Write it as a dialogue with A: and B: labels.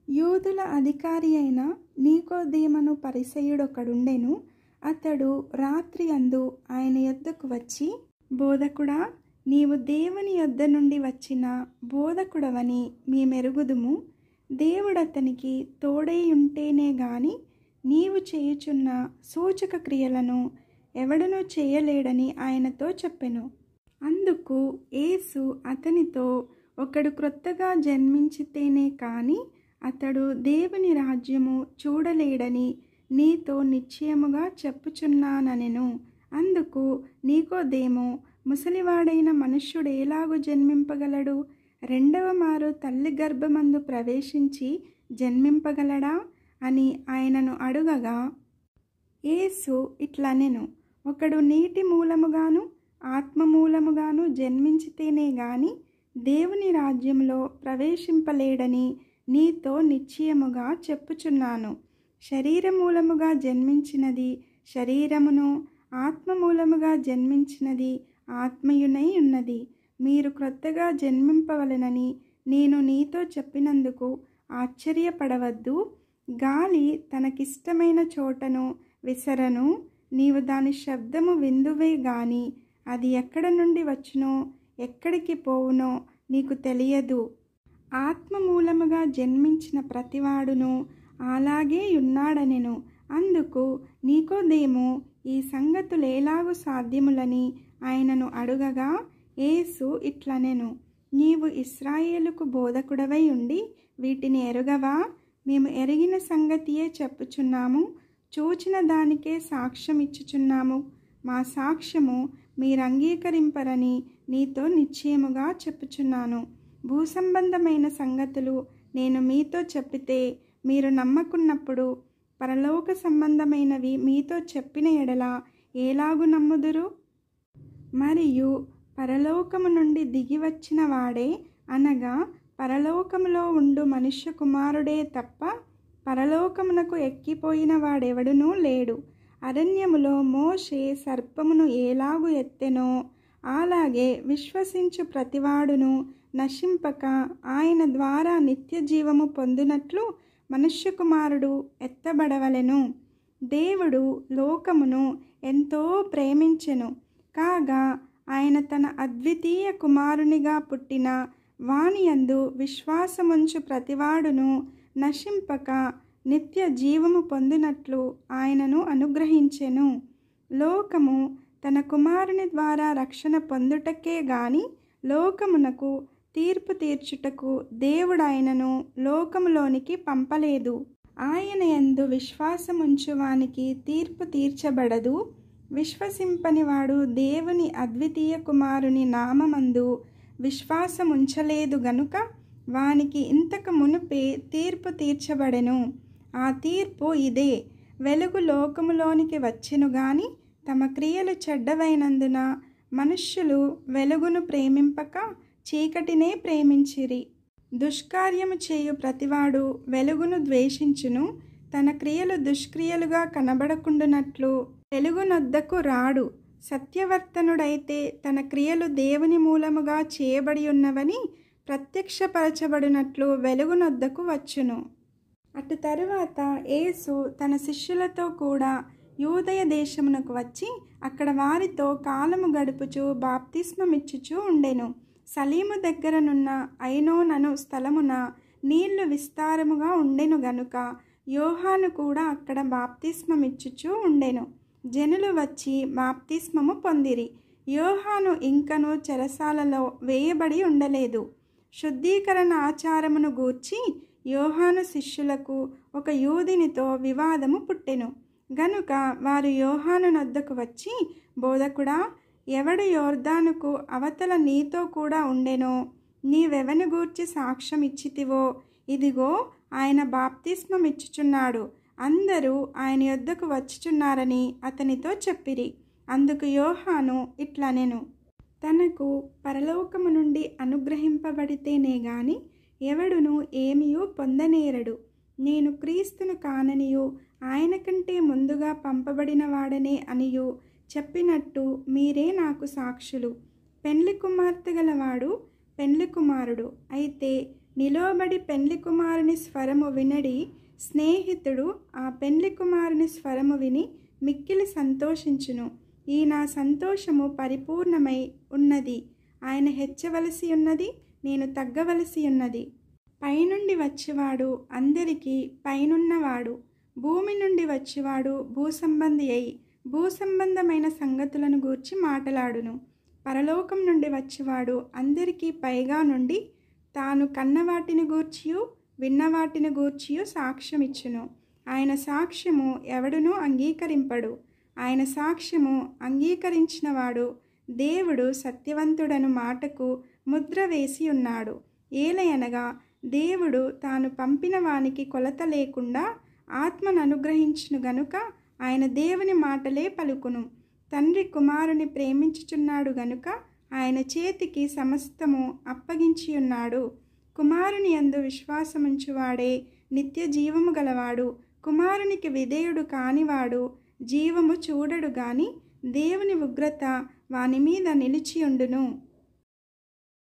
A: యూదుల అధికారి అయిన నీకోదేమను పరిసయ్యుడొకడుండెను. అతడు రాత్రి అందు ఆయన యొద్దకు వచ్చి, బోధకుడా, నీవు దేవుని యొద్ద నుండి వచ్చిన బోధకుడవని మేమెరుగుదుము. దేవుడతనికి తోడైయుంటేనే గాని నీవు చేయుచున్న సూచక క్రియలను ఎవడునూ చేయలేడని ఆయనతో చెప్పెను. అందుకు యేసు అతనితో, ఒకడు క్రొత్తగా జన్మించితేనే కాని అతడు దేవుని రాజ్యము చూడలేడని నీతో నిశ్చయముగా చెప్పుచున్నానెను. అందుకు నీకోదేము, ముసలివాడైన మనుష్యుడేలాగు జన్మింపగలడు? రెండవ మారు తల్లి గర్భమందు ప్రవేశించి జన్మింపగలడా అని ఆయనను అడుగగా, యేసు ఇట్లనెను, ఒకడు నీటి మూలముగాను ఆత్మ మూలముగాను జన్మించితేనే గాని దేవుని రాజ్యంలో ప్రవేశింపలేడని నీతో నిశ్చయముగా చెప్పుచున్నాను. శరీర మూలముగా జన్మించినది శరీరమును, ఆత్మ మూలముగా జన్మించినది ఆత్మయునై ఉన్నది. మీరు క్రొత్తగా జన్మింపవలెనని నేను నీతో చెప్పినందుకు ఆశ్చర్యపడవద్దు. గాలి తనకిష్టమైన చోటను విసరను, నీవు దాని శబ్దము విందువే గాని అది ఎక్కడ నుండి వచ్చునో ఎక్కడికి పోవునో నీకు తెలియదు. ఆత్మ మూలముగా జన్మించిన ప్రతివాడును అలాగే ఉన్నాడనెను. అందుకు నీకోదేము, ఈ సంగతులేలాగు సాధ్యములని ఆయనను అడుగగా, యేసు ఇట్లనెను, నీవు ఇశ్రాయేలుకు బోధకుడవై ఉండి వీటిని ఎరుగవా? మేము ఎరిగిన సంగతియే చెప్పుచున్నాము, చూచిన దానికే సాక్ష్యం ఇచ్చుచున్నాము. మా సాక్ష్యము మీరు అంగీకరింపరని నీతో నిశ్చయముగా చెప్పుచున్నాను. భూసంబంధమైన సంగతులు నేను మీతో చెప్పితే మీరు నమ్మకున్నప్పుడు పరలోక సంబంధమైనవి మీతో చెప్పిన ఎడల ఏలాగు నమ్ముదురు? మరియు పరలోకము నుండి దిగి వచ్చిన వాడే, అనగా పరలోకములో ఉండు మనుష్య కుమారుడే తప్ప పరలోకమునకు ఎక్కిపోయిన వాడెవడునూ లేడు. అరణ్యములో మోషే సర్పమును ఏలాగు ఎత్తెనో అలాగే విశ్వసించు ప్రతివాడును నశింపక ఆయన ద్వారా నిత్య జీవము పొందునట్లు మనుష్య కుమారుడు ఎత్తబడవలెను. దేవుడు లోకమును ఎంతో ప్రేమించెను, కాగా ఆయన తన అద్వితీయ కుమారునిగా పుట్టిన వానియందు విశ్వాసముంచు ప్రతివాడును నశింపక నిత్య జీవము పొందునట్లు ఆయనను అనుగ్రహించెను. లోకము తన కుమారుని ద్వారా రక్షణ పొందుటకే గాని లోకమునకు తీర్పు తీర్చుటకు దేవుడు ఆయనను లోకములోనికి పంపలేదు. ఆయన యందు విశ్వాసముంచు వానికి తీర్పు తీర్చబడదు. విశ్వసింపని వాడు దేవుని అద్వితీయ కుమారుని నామమందు విశ్వాసముంచలేదు గనుక వానికి ఇంతకు మునుపే తీర్పు తీర్చబడెను. ఆ తీర్పు ఇదే, వెలుగు లోకములోనికి వచ్చెను గాని తమ క్రియలు చెడ్డవైనందున మనుష్యులు వెలుగును ప్రేమింపక చీకటినే ప్రేమించిరి. దుష్కార్యము చేయు ప్రతివాడు వెలుగును ద్వేషించును, తన క్రియలు దుష్క్రియలుగా కనబడకుండునట్లు వెలుగునొద్దకు రాడు. సత్యవర్తనుడైతే తన క్రియలు దేవుని మూలముగా చేయబడి ఉన్నవని ప్రత్యక్షపరచబడినట్లు వెలుగునొద్దకు వచ్చును. అటు తరువాత యేసు తన శిష్యులతో కూడా యూదయ దేశమునకు వచ్చి అక్కడ వారితో కాలము గడుపుచు బాప్తిస్మమిచ్చుచూ ఉండెను. సలీము దగ్గరనున్న ఐనోనను స్థలమున నీళ్లు విస్తారముగా ఉండెను గనుక యోహాను కూడా అక్కడ బాప్తిస్మమిచ్చుచూ ఉండెను. జనులు వచ్చి బాప్తిస్మము పొందిరి. యోహాను ఇంకను చెరసాలలో వేయబడి ఉండలేదు. శుద్ధీకరణ ఆచారమును గూర్చి యోహాను శిష్యులకు ఒక యూదునితో వివాదము పుట్టెను గనుక వారు యోహాను నొద్దకు వచ్చి, బోధకుడా, ఎవడు యోర్దానుకు అవతల నీతో కూడా ఉండెనో నీవెవని గూర్చి సాక్ష్యం ఇచ్చితివో, ఇదిగో ఆయన బాప్తిస్మమిచ్చుచున్నాడు, అందరూ ఆయన యొద్దకు వచ్చుచున్నారని అతనితో చెప్పిరి. అందుకు యోహాను ఇట్లనెను, తనకు పరలోకము నుండి అనుగ్రహింపబడితేనే గాని ఎవడును ఏమియూ పొందనేరడు. నేను క్రీస్తును కాననియు ఆయన కంటే ముందుగా పంపబడిన వాడనే అనియు చెప్పినట్టు మీరే నాకు సాక్షులు. పెండ్లి కుమార్తె గలవాడు పెండ్లి కుమారుడు. అయితే నిలోబడి పెండ్లి కుమారుని స్వరము వినడి. స్నేహితుడు ఆ పెండ్లి కుమారుని స్వరము విని మిక్కిలి సంతోషించును. ఈ నా సంతోషము పరిపూర్ణమై ఉన్నది. ఆయన హెచ్చవలసి ఉన్నది, నేను తగ్గవలసి ఉన్నది. పైనుండి వచ్చేవాడు అందరికీ పైనున్నవాడు. భూమి నుండి వచ్చేవాడు భూసంబంధి అయి భూసంబంధమైన సంగతులను గూర్చి మాటలాడును. పరలోకం నుండి వచ్చేవాడు అందరికీ పైగా నుండి తాను కన్నవాటిని గూర్చియు విన్నవాటిని గూర్చియు సాక్ష్యమిచ్చును. ఆయన సాక్ష్యము ఎవడునూ అంగీకరింపడు. ఆయన సాక్ష్యము అంగీకరించినవాడు దేవుడు సత్యవంతుడను మాటకు ముద్ర వేసి ఉన్నాడు. ఏలయనగా దేవుడు తాను పంపిన వానికి కొలత లేకుండా ఆత్మను అనుగ్రహించును గనుక ఆయన దేవుని మాటలే పలుకును. తండ్రి కుమారుని ప్రేమించుచున్నాడు గనుక ఆయన చేతికి సమస్తము అప్పగించి ఉన్నాడు. కుమారుని యందు విశ్వాసముంచువాడే నిత్య జీవము గలవాడు. కుమారునికి విధేయుడు కానివాడు జీవము చూడడు గాని దేవుని ఉగ్రత వాని మీద నిలిచియుండును.